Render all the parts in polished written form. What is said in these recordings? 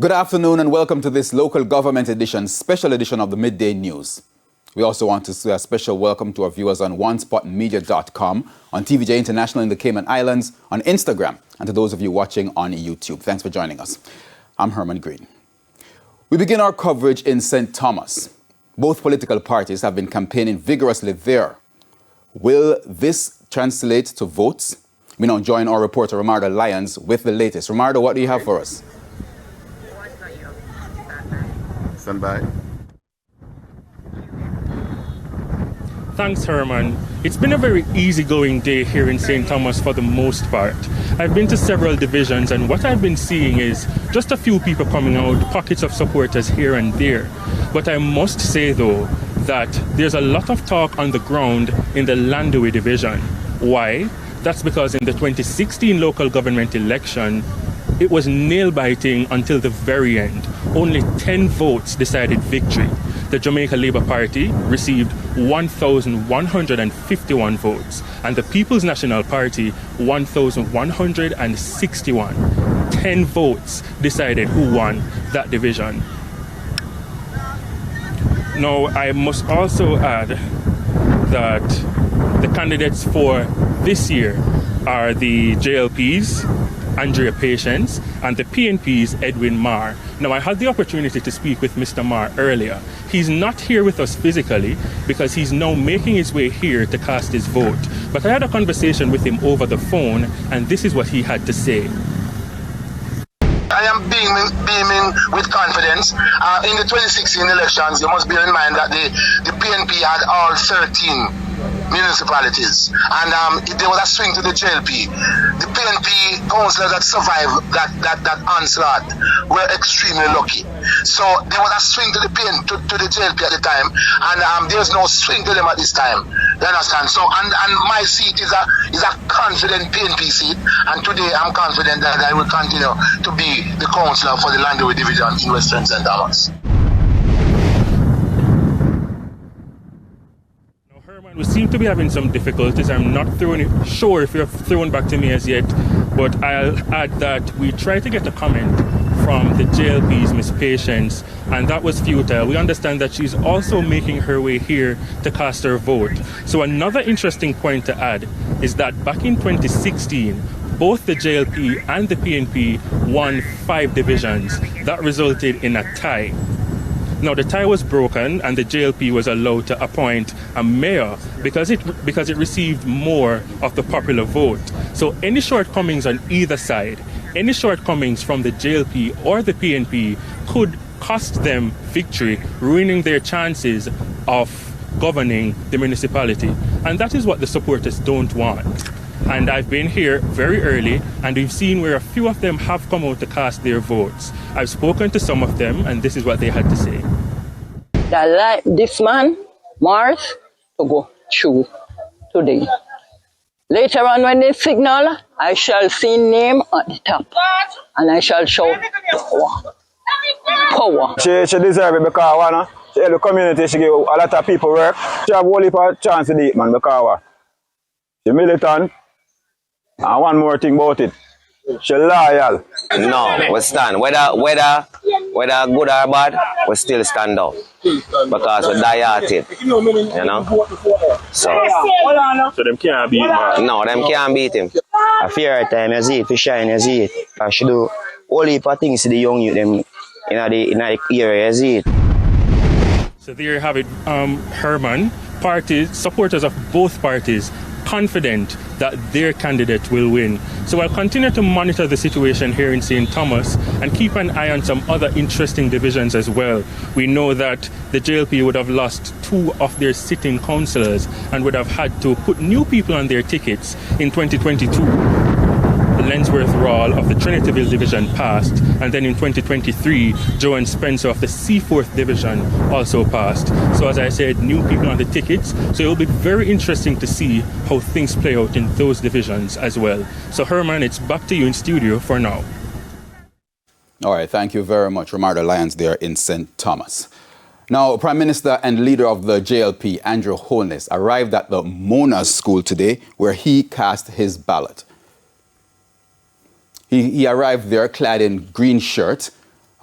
Good afternoon and welcome to this local government edition, special edition of the Midday News. We also want to say a special welcome to our viewers on onespotmedia.com, on TVJ International in the Cayman Islands, on Instagram, and to those of you watching on YouTube. Thanks for joining us. I'm Herman Green. We begin our coverage in St. Thomas. Both political parties have been campaigning vigorously there. Will this translate to votes? We now join our reporter, Romardo Lyons, with the latest. Romardo, what do you have for us? Stand by. Thanks, Herman. It's been a very easygoing day here in St. Thomas for the most part. I've been to several divisions, and what I've been seeing is just a few people coming out, pockets of supporters here and there. But I must say, though, that there's a lot of talk on the ground in the Landoway division. Why? That's because in the 2016 local government election, it was nail-biting until the very end. Only 10 votes decided victory. The Jamaica Labour Party received 1,151 votes, and the People's National Party 1,161. 10 votes decided who won that division. Now, I must also add that the candidates for this year are the JLP's Andrea Patience and the PNP's Edwin Marr. Now, I had the opportunity to speak with Mr. Marr earlier. He's not here with us physically because he's now making his way here to cast his vote. But I had a conversation with him over the phone, and this is what he had to say. I am beaming with confidence. In the 2016 elections, you must bear in mind that the PNP had all 13 municipalities, and there was a swing to the JLP. The PNP councillors that survived that onslaught were extremely lucky. So there was a swing to the JLP at the time, and there's no swing to them at this time. You understand? So and my seat is a confident PNP seat, and today I'm confident that I will continue to be the councillor for the Landoway division in Western St. Thomas. We seem to be having some difficulties. I'm not sure if you're thrown back to me as yet, but I'll add that we tried to get a comment from the JLP's Miss Patience, and that was futile. We understand that she's also making her way here to cast her vote. So another interesting point to add is that back in 2016, both the JLP and the PNP won 5 divisions. That resulted in a tie. Now, the tie was broken and the JLP was allowed to appoint a mayor because it received more of the popular vote. So any shortcomings on either side, any shortcomings from the JLP or the PNP could cost them victory, ruining their chances of governing the municipality. And that is what the supporters don't want. And I've been here very early, and we've seen where a few of them have come out to cast their votes. I've spoken to some of them, and this is what they had to say. I like this man, Mars, to go through today. Later on when they signal, I shall see name at the top, and I shall show power. She deserves it because she help the community, she give a lot of people work. She have a whole heap of chance to do it, man, because she militant. And one more thing about it, she loyal. No, we stand. Whether good or bad, we still stand up. Because we die at it. You know? So them can't beat him. No, them can't beat him. A fair time, you see it, for shine, you see it. I should do all heap of things to the young youth them in the area, you see it. So there you have it, Herman. Supporters of both parties confident that their candidate will win. So I'll continue to monitor the situation here in St. Thomas and keep an eye on some other interesting divisions as well. We know that the JLP would have lost 2 of their sitting councillors and would have had to put new people on their tickets in 2022. Lensworth Rawle of the Trinityville division passed, and then in 2023, Joan Spencer of the Seaforth division also passed. So as I said, new people on the tickets, so it will be very interesting to see how things play out in those divisions as well. So Herman, it's back to you in studio for now. All right, thank you very much, Romardo Lyons there in St. Thomas. Now, Prime Minister and leader of the JLP, Andrew Holness, arrived at the Mona School today where he cast his ballot. He arrived there clad in green shirt,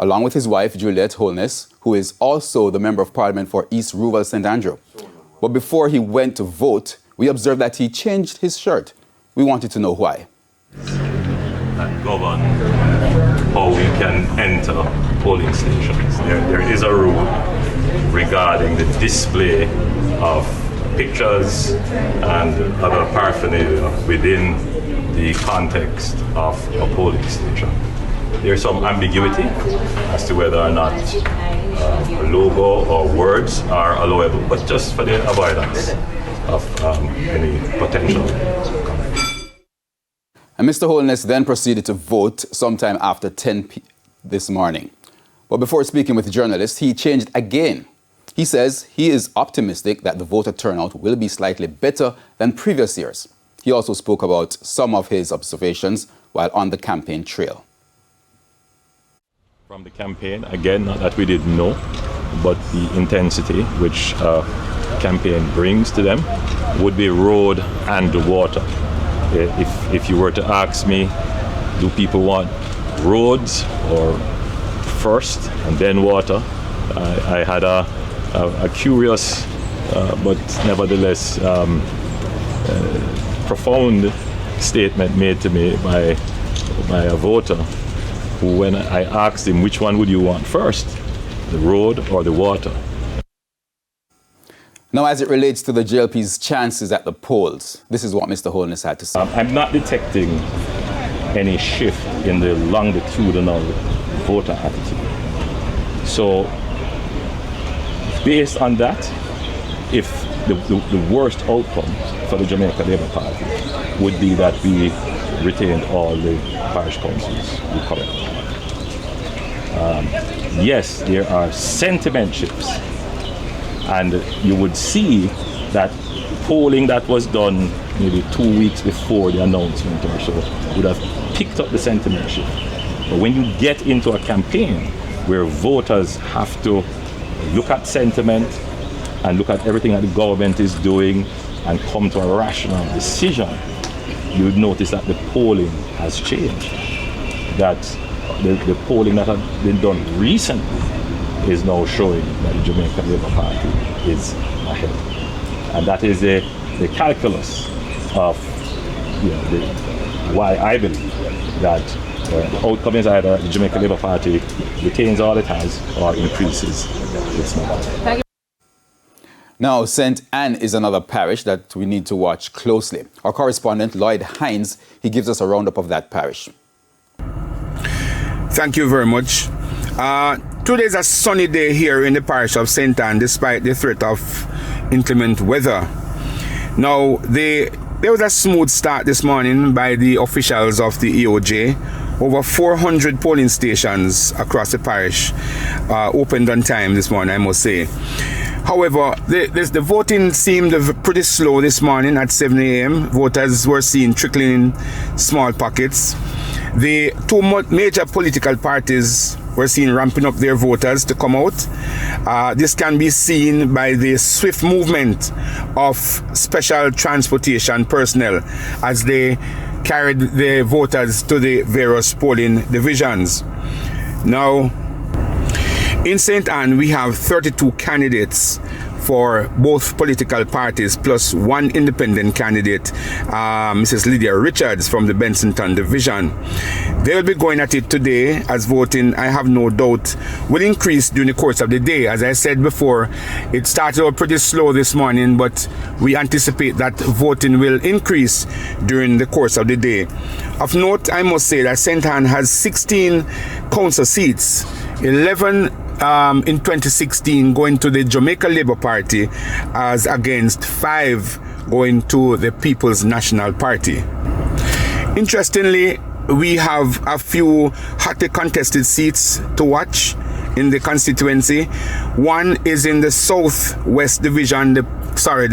along with his wife, Juliet Holness, who is also the Member of Parliament for East Rural St. Andrew. But before he went to vote, we observed that he changed his shirt. We wanted to know why. That govern how we can enter polling stations. There is a rule regarding the display of pictures and other paraphernalia within the context of a polling station. There's some ambiguity as to whether or not a logo or words are allowable, but just for the avoidance of any potential conflict. And Mr. Holness then proceeded to vote sometime after 10 p.m. this morning. But before speaking with journalists, he changed again. He says he is optimistic that the voter turnout will be slightly better than previous years. He also spoke about some of his observations while on the campaign trail. From the campaign, again, not that we didn't know, but the intensity which campaign brings to them would be road and water. If you were to ask me, do people want roads or first and then water, I had a curious but nevertheless profound statement made to me by a voter who, when I asked him which one would you want first, the road or the water. Now, as it relates to the JLP's chances at the polls, this is what Mr. Holness had to say. I'm not detecting any shift in the longitudinal voter attitude. So, based on that, if the worst outcome for the Jamaica Labour Party would be that we retained all the parish councils we currently have. Yes, there are sentiment shifts, and you would see that polling that was done maybe 2 weeks before the announcement or so would have picked up the sentiment shift. But when you get into a campaign where voters have to look at sentiment and look at everything that the government is doing and come to a rational decision, you would notice that the polling has changed. That the polling that had been done recently is now showing that the Jamaican Labour Party is ahead. And that is the calculus of why I believe that the outcome is either the Jamaican Labour Party retains all it has or increases its number. Now, St. Anne is another parish that we need to watch closely. Our correspondent, Lloyd Hines, he gives us a roundup of that parish. Thank you very much. Today is a sunny day here in the parish of St. Anne, despite the threat of inclement weather. Now, there was a smooth start this morning by the officials of the EOJ. Over 400 polling stations across the parish opened on time this morning, I must say. However, the voting seemed pretty slow this morning at 7 a.m. Voters were seen trickling in small pockets. The two major political parties were seen ramping up their voters to come out. This can be seen by the swift movement of special transportation personnel as they carried the voters to the various polling divisions. Now, in St. Anne, we have 32 candidates for both political parties, plus one independent candidate, Mrs. Lydia Richards from the Bensonton division. They will be going at it today, as voting, I have no doubt, will increase during the course of the day. As I said before, it started out pretty slow this morning, but we anticipate that voting will increase during the course of the day. Of note, I must say that St. Anne has 16 council seats, 11 in 2016 going to the Jamaica Labour Party, as against 5 going to the People's National Party. Interestingly, we have a few hotly contested seats to watch in the constituency. One is in the Southwest Division, the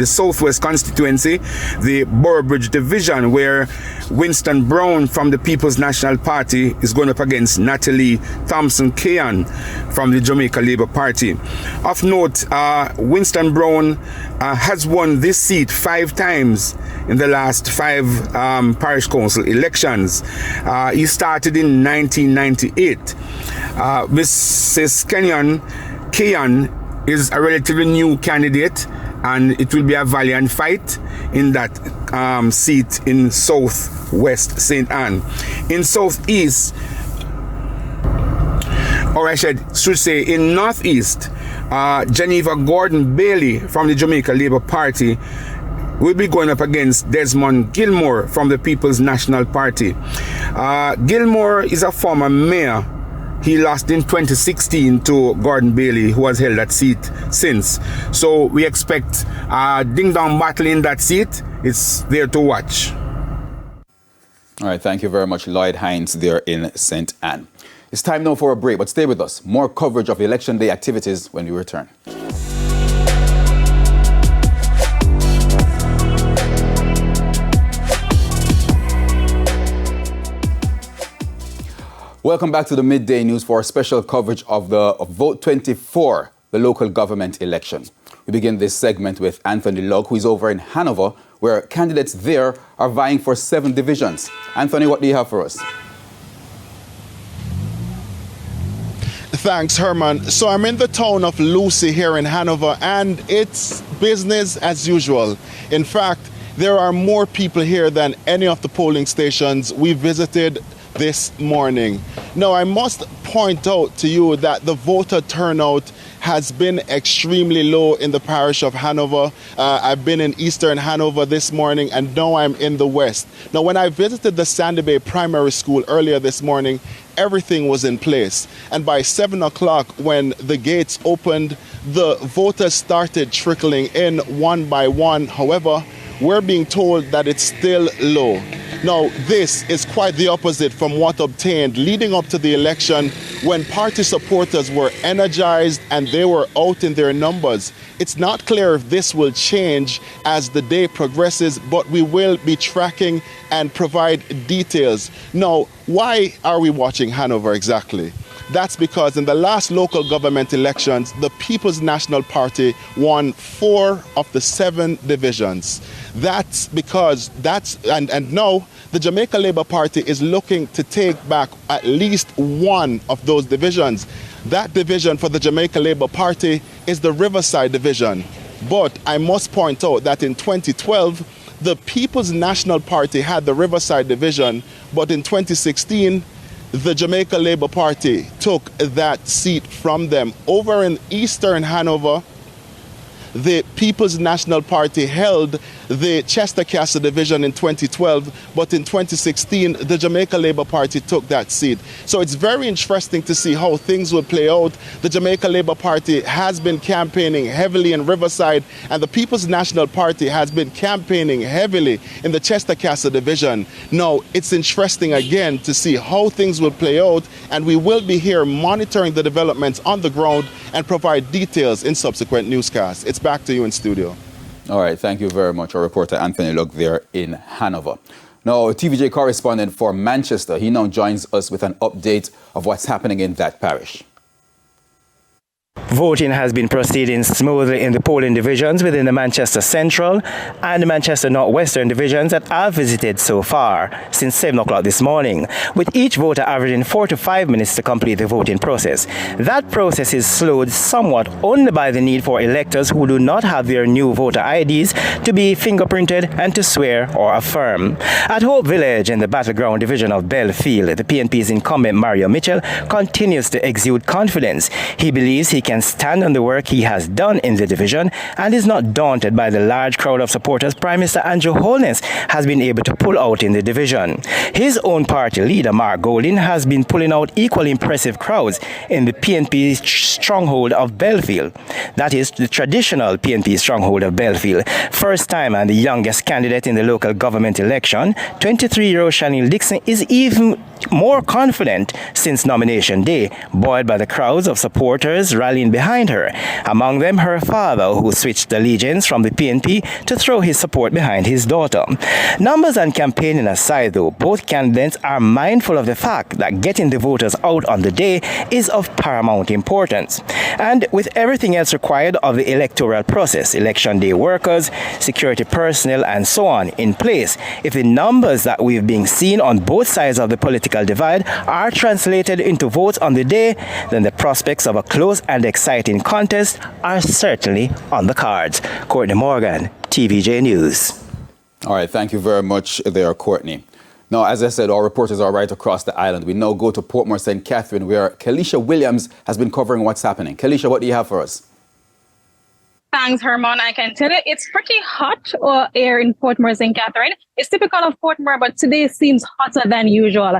Southwest constituency, the Burbridge Division, where Winston Brown from the People's National Party is going up against Natalie Thompson-Kayan from the Jamaica Labour Party. Of note, Winston Brown has won this seat 5 times in the last 5 parish council elections. He started in 1998. Mrs. Kayan is a relatively new candidate, and it will be a valiant fight in that seat in Southwest St. Anne. In Southeast, or I should say in Northeast, Geneva Gordon Bailey from the Jamaica Labour Party will be going up against Desmond Gilmore from the People's National Party. Gilmore is a former mayor. He lost in 2016 to Gordon Bailey, who has held that seat since. So we expect a ding-dong battle in that seat. It's there to watch. All right, thank you very much, Lloyd Hines there in St. Anne. It's time now for a break, but stay with us. More coverage of Election Day activities when we return. Welcome back to the Midday News for a special coverage of the Vote 24, the local government election. We begin this segment with Anthony Lugg, who is over in Hanover, where candidates there are vying for 7 divisions. Anthony, what do you have for us? Thanks, Herman. So I'm in the town of Lucy here in Hanover, and it's business as usual. In fact, there are more people here than any of the polling stations we visited this morning. Now, I must point out to you that the voter turnout has been extremely low in the parish of Hanover. I've been in eastern Hanover this morning, and now I'm in the west. Now, when I visited the Sandy Bay Primary School earlier this morning, everything was in place. And by 7 o'clock, when the gates opened, the voters started trickling in one by one. However, we're being told that it's still low. Now, this is quite the opposite from what obtained leading up to the election, when party supporters were energized and they were out in their numbers. It's not clear if this will change as the day progresses, but we will be tracking and provide details. Now, why are we watching Hanover exactly? That's because in the last local government elections, the People's National Party won 4 of the 7 divisions. That's because and now the Jamaica Labour Party is looking to take back at least 1 of those divisions. That division for the Jamaica Labour Party is the Riverside division. But I must point out that in 2012, the People's National Party had the Riverside division, but in 2016, the Jamaica Labour Party took that seat from them. Over in eastern Hanover, the People's National Party held the Chester Castle division in 2012, but in 2016, the Jamaica Labour Party took that seat. So it's very interesting to see how things will play out. The Jamaica Labour Party has been campaigning heavily in Riverside, and the People's National Party has been campaigning heavily in the Chester Castle division. Now, it's interesting again to see how things will play out, and we will be here monitoring the developments on the ground and provide details in subsequent newscasts. It's back to you in studio. All right, thank you very much. Our reporter Anthony Lugg there in Hanover. Now, TVJ correspondent for Manchester, he now joins us with an update of what's happening in that parish. Voting has been proceeding smoothly in the polling divisions within the Manchester Central and the Manchester Northwestern divisions that I've visited so far since 7 o'clock this morning, with each voter averaging 4 to 5 minutes to complete the voting process. That process is slowed somewhat only by the need for electors who do not have their new voter IDs to be fingerprinted and to swear or affirm. At Hope Village in the Battleground division of Belfield, the PNP's incumbent Mario Mitchell continues to exude confidence. He believes he can stand on the work he has done in the division and is not daunted by the large crowd of supporters Prime Minister Andrew Holness has been able to pull out in the division. His own party leader, Mark Golding, has been pulling out equally impressive crowds in the PNP stronghold of Belfield. That is the traditional PNP stronghold of Belfield. First time and the youngest candidate in the local government election, 23-year-old Shanil Dixon is even more confident since nomination day, buoyed by the crowds of supporters rallying rallying behind her. Among them, her father, who switched allegiance from the PNP to throw his support behind his daughter. Numbers and campaigning aside, though, both candidates are mindful of the fact that getting the voters out on the day is of paramount importance. And with everything else required of the electoral process, election day workers, security personnel, and so on in place, if the numbers that we've been seeing on both sides of the political divide are translated into votes on the day, then the prospects of a close and exciting contest are certainly on the cards. Courtney Morgan, TVJ News. All right, thank you very much there, Courtney. Now, as I said, our reporters are right across the island. We now go to Portmore, St. Catherine, where Kelisha Williams has been covering what's happening. Kelisha, what do you have for us? Thanks, Herman. I can tell you it's pretty hot here in Portmore, St. Catherine. It's typical of Portmore, but today seems hotter than usual.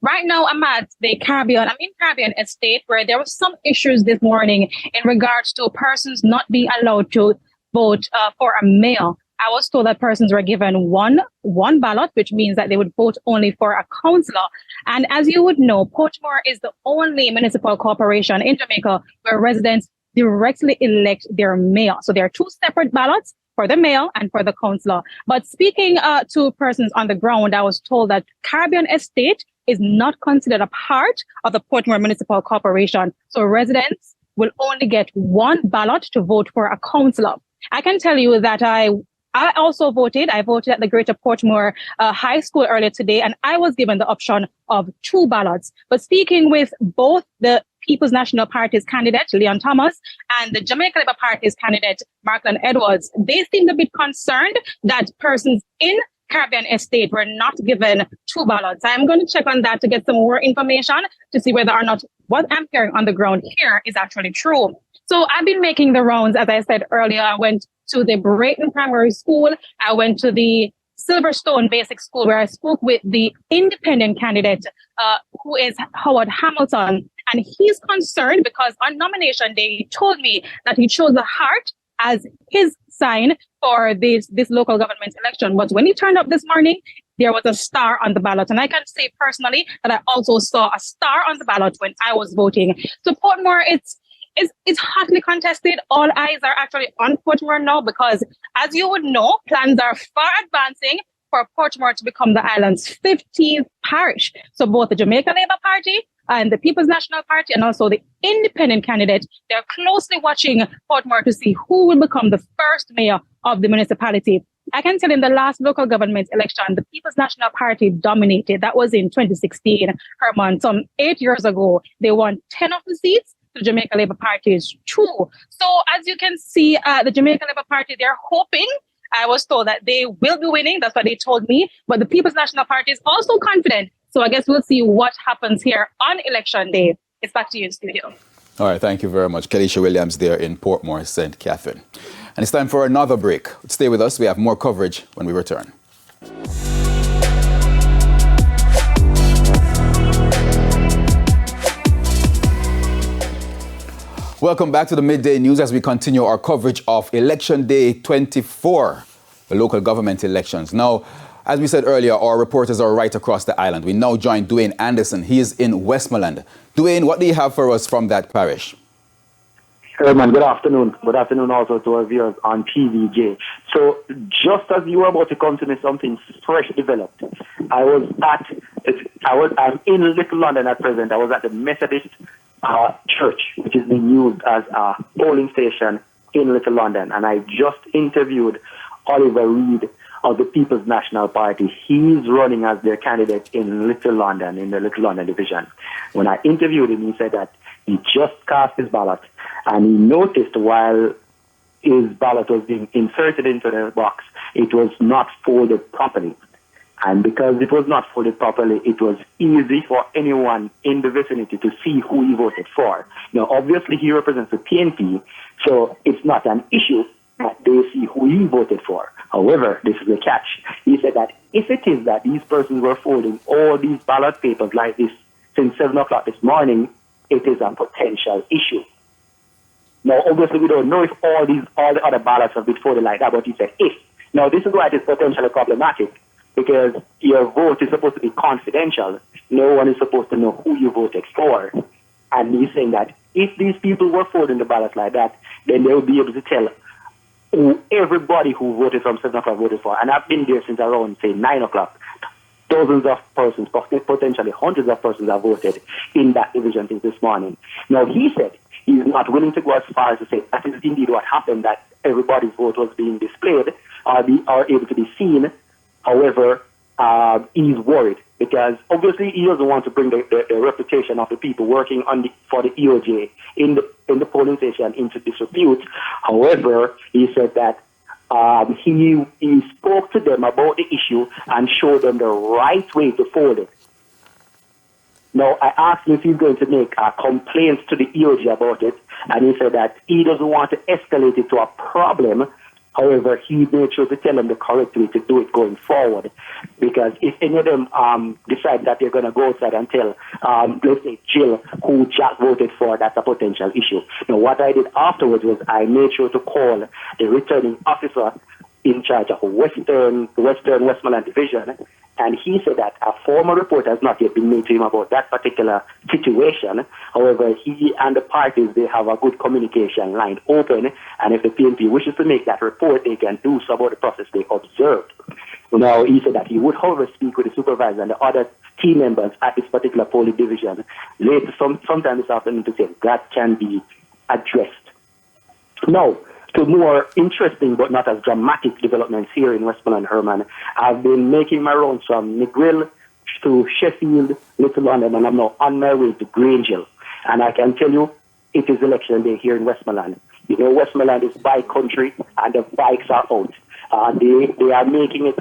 Right now, I'm at the Caribbean. I'm in Caribbean Estate, where there were some issues this morning in regards to persons not being allowed to vote for a mayor. I was told that persons were given one ballot, which means that they would vote only for a councillor. And as you would know, Portmore is the only municipal corporation in Jamaica where residents directly elect their mayor. So there are two separate ballots for the mayor and for the councillor. But speaking to persons on the ground, I was told that Caribbean Estate is not considered a part of the Portmore Municipal Corporation. So residents will only get one ballot to vote for a councillor. I can tell you that I also voted. I voted at the Greater Portmore High School earlier today, and I was given the option of two ballots. But speaking with both the People's National Party's candidate, Leon Thomas, and the Jamaica Labour Party's candidate, Markland Edwards, they seemed a bit concerned that persons in Caribbean Estate were not given two ballots. I'm going to check on that to get some more information to see whether or not what I'm hearing on the ground here is actually true. So I've been making the rounds, as I said earlier. I went to the Brayton Primary School. I went to the Silverstone Basic School, where I spoke with the independent candidate, who is Howard Hamilton. And he's concerned because on nomination day, he told me that he chose the heart as his sign for this local government election. But when he turned up this morning, there was a star on the ballot. And I can say personally that I also saw a star on the ballot when I was voting. So Portmore, it's hotly contested. All eyes are actually on Portmore now because, as you would know, plans are far advancing for Portmore to become the island's 15th parish. So both the Jamaica Labour Party and the People's National Party and also the independent candidate, they're closely watching Portmore to see who will become the first mayor of the municipality. I can tell in the last local government election, the People's National Party dominated. That was in 2016, Herman. Some 8 years ago, they won 10 of the seats. The Jamaica Labour Party is 2. So as you can see, the Jamaica Labour Party, they're hoping. I was told that they will be winning. That's what they told me. But the People's National Party is also confident. So I guess we'll see what happens here on election day. It's back to you in studio. All right, thank you very much. Kelisha Williams there in Portmore, St. Catherine. And it's time for another break. Stay with us. We have more coverage when we return. Welcome back to the Midday News as we continue our coverage of Election Day 24, the local government elections. Now, as we said earlier, our reporters are right across the island. We now join Dwayne Anderson. He is in Westmoreland. Dwayne, what do you have for us from that parish? Herman, good afternoon. Good afternoon also to our viewers on TVJ. So just as you were about to come to me, something fresh developed. I'm in Little London at present. I was at the Methodist church, which is being used as a polling station in Little London. And I just interviewed Oliver Reid of the People's National Party. He's running as their candidate in Little London, in the Little London division. When I interviewed him, he said that he just cast his ballot and he noticed while his ballot was being inserted into the box, it was not folded properly. And because it was not folded properly, it was easy for anyone in the vicinity to see who he voted for. Now, obviously, he represents the PNP, so it's not an issue that they see who he voted for. However, this is the catch. He said that if it is that these persons were folding all these ballot papers like this since 7 o'clock this morning, it is a potential issue. Now, obviously, we don't know if all the other ballots have been folded like that, but he said if. Now, this is why it is potentially problematic, because your vote is supposed to be confidential. No one is supposed to know who you voted for. And he's saying that if these people were folding the ballots like that, then they would be able to tell everybody who voted from 7 o'clock voted for. And I've been there since around, say, 9 o'clock. Dozens of persons, potentially hundreds of persons have voted in that division since this morning. Now, he said he's not willing to go as far as to say that is indeed what happened, that everybody's vote was being displayed or able to be seen. However, he's worried because obviously he doesn't want to bring the reputation of the people working for the EOJ in the polling station into disrepute. However, he said that he spoke to them about the issue and showed them the right way to fold it. Now, I asked him if he's going to make complaints to the EOJ about it, and he said that he doesn't want to escalate it to a problem. However, he made sure to tell them the correct way to do it going forward. Because if any of them decide that they're going to go outside and tell, let's say, Jill, who Jack voted for, that's a potential issue. Now, what I did afterwards was I made sure to call the returning officer in charge of Western Westmoreland Division, and he said that a formal report has not yet been made to him about that particular situation. However, he and the parties, they have a good communication line open, and if the PNP wishes to make that report, they can do so about the process they observed. Now, he said that he would, however, speak with the supervisor and the other team members at this particular polling division later, sometime this afternoon, to say that can be addressed. Now, to more interesting but not as dramatic developments here in Westmoreland, Herman, I've been making my rounds from McGill to Sheffield, Little London, and I'm now on my way to Grangeville. And I can tell you, it is election day here in Westmoreland. You know, Westmoreland is bike country, and the bikes are out. They are making it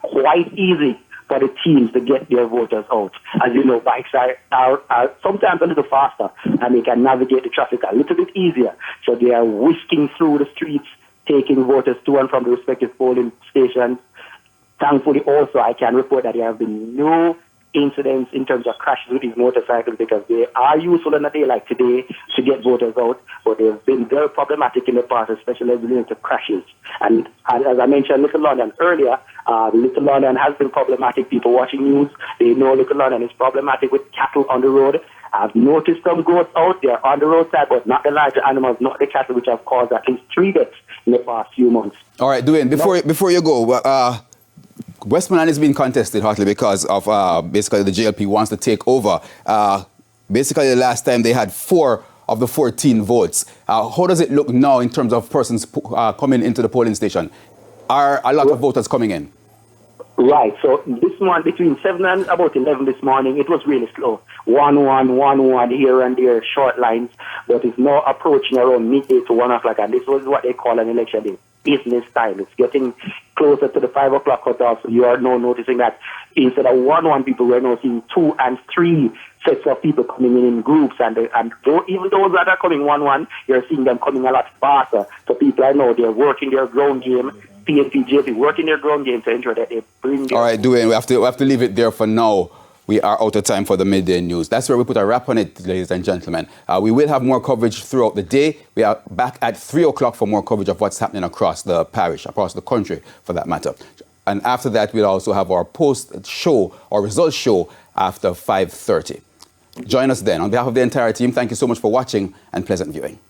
quite easy for the teams to get their voters out. As you know, bikes are sometimes a little faster, and they can navigate the traffic a little bit easier. So they are whisking through the streets, taking voters to and from the respective polling stations. Thankfully, also, I can report that there have been no incidents in terms of crashes with these motorcycles, because they are useful on a day like today to get voters out, but they've been very problematic in the past, especially related to crashes. And as I mentioned Little London earlier, Little London has been problematic. People watching news, they know Little London is problematic with cattle on the road. I've noticed some goats out there on the roadside, but not the larger animals, not the cattle, which have caused at least 3 deaths in the past few months. All right, Dwayne, before you go, Westmoreland is being contested hotly because of basically the JLP wants to take over. Basically, the last time they had 4 of the 14 votes. How does it look now in terms of persons coming into the polling station? Are a lot of voters coming in? Right. So this morning, between 7 and about 11 this morning, it was really slow. 1-1 here and there, short lines. But it's now approaching around midday to 1 o'clock, and this was what they call an election day. Business time. It's getting closer to the 5 o'clock cutoff, so you are now noticing that instead of 1 people, we're now seeing 2 and 3 sets of people coming in groups, and even those that are coming 1-1, you're seeing them coming a lot faster. So people I know, they're working their ground game, PNP, JP, working their ground game to ensure that they bring their... All right, Dwayne, we have to leave it there for now. We are out of time for the midday news. That's where we put a wrap on it, ladies and gentlemen. We will have more coverage throughout the day. We are back at 3 o'clock for more coverage of what's happening across the parish, across the country, for that matter. And after that, we'll also have our post-show, or results show, after 5:30. Join us then. On behalf of the entire team, thank you so much for watching and pleasant viewing.